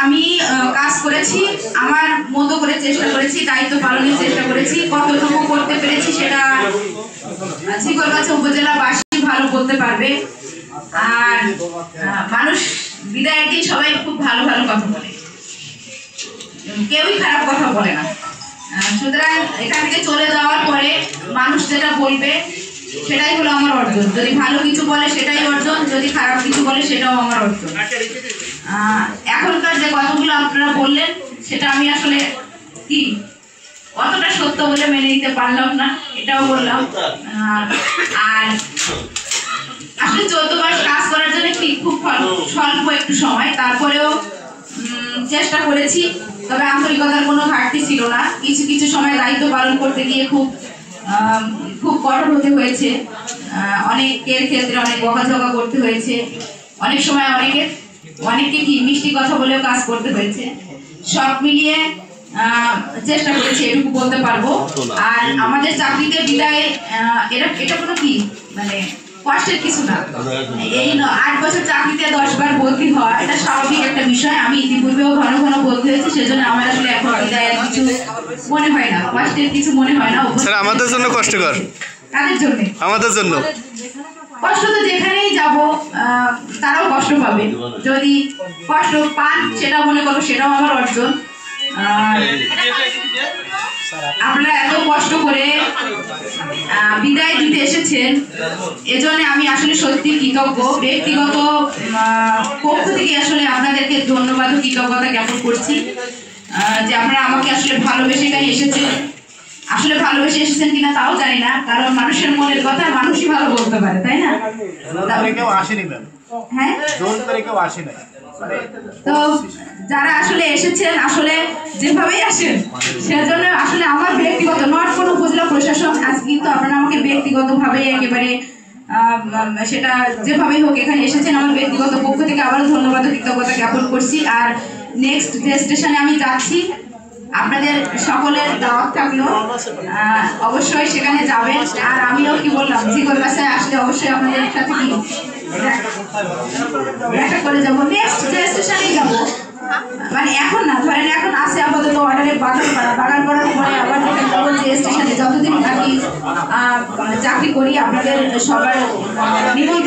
আমি কাজ করেছি, আমার মতো করে চেষ্টা করেছি, দায়িত্ব পালনের চেষ্টা করেছি। কতটুকু করতে পেরেছি সেটা ঝিকরগাছা উপজেলাবাসী ভালো বলতে পারবে। আর মানুষ বিদায়ের দিন সবাই খুব ভালো ভালো কথা বলে, কেউই খারাপ কথা বলে না। সুতরাং এখান থেকে চলে যাওয়ার পরে মানুষ যেটা বলবে সেটাই হলো আমার অর্জন। যদি ভালো কিছু বলে সেটাই অর্জন, যদি খারাপ কিছু বলে সেটাও আমার অর্জন। এখনকার যে কথাগুলো আপনারা বললেন সেটা আমি আসলে কি অতটা সত্য বলে মেনে নিতে পারলাম না, এটাও বললাম। আর আসলে 14 মাস কাজ করার জন্য খুব স্বল্প একটু সময়, তারপরেও চেষ্টা করেছি। তবে আন্তরিকতার কোনো ঘাটতি ছিল না। কিছু কিছু সময় দায়িত্ব পালন করতে গিয়ে খুব কঠোর হতে হয়েছে, অনেকের ক্ষেত্রে অনেক বকাঝকা করতে হয়েছে, অনেক সময় অনেককে কি মিষ্টি কথা বলেও কাজ করতে হয়েছে। সব মিলিয়ে চেষ্টা করেছি, এটুকু বলতে পারবো। আর আমাদের চাকরিতে বিদায় এটা কোনো কি মানে কষ্টের কিছু না। এই 8 বছর চাকরিতে 10 বার বদলি হওয়া এটা স্বাভাবিক একটা বিষয়। আমি ইতিপূর্বেও ঘন ঘন বদলি হয়েছি, সেজন্য আমার আসলে এখন বিদায় কিছু মনে হয় না, কষ্টের কিছু মনে হয় না। স্যার আমাদের জন্য কষ্টকর, কাদের জন্য? আমাদের জন্য কষ্ট তো যেখানেই যাব তারাও কষ্ট পাবে। যদি কষ্ট পান সেটা মনে করো সেটাও আমার অর্জন। আপনারা এত কষ্ট করে বিদায় দিতে এসেছেন, এজন্য আমি আসলে সত্যি কৃতজ্ঞ। ব্যক্তিগত পক্ষ থেকে আসলে আপনাদেরকে ধন্যবাদ ও কৃতজ্ঞতা জ্ঞাপন করছি যে আপনারা আমাকে আসলে ভালোবেসে এসেছেন। আসলে ভালোবেসে এসেছেন কিনা তাও জানি না, কারণ মানুষের মনের কথা মানুষই ভালো বলতে পারে, তাই না? হ্যাঁ, তো যারা আসলে এসেছেন আসলে যেভাবেই আসেন সেজন্য আসলে আমার ব্যক্তিগত নট কোনো উপজেলা প্রশাসন, আজ কিন্তু আপনারা আমাকে ব্যক্তিগতভাবে একেবারে সেটা যেভাবেই হোক এখানে এসেছেন, আমার ব্যক্তিগত পক্ষ থেকে আবারও ধন্যবাদ ও কৃতজ্ঞতা জ্ঞাপন করছি। আর নেক্সট যে স্টেশনে আমি যাচ্ছি আপনাদের সকলের দাওয়াত থাকলো, অবশ্যই সেখানে যাবেন। আর আমিও কি বললাম, ঝিকরগাছায় আসলে অবশ্যই আপনাদের সাথে কি দেখা করে যাবো। নেক্সট যে স্টেশনেই যাবো, মানে এখন না, ধরেন এখন আছে আপাতত অর্ডারে বাগানপাড়ার পরে আবার যে স্টেশনে যতদিন আমি চাকরি করি আপনাদের সবার নিমন্ত্রণ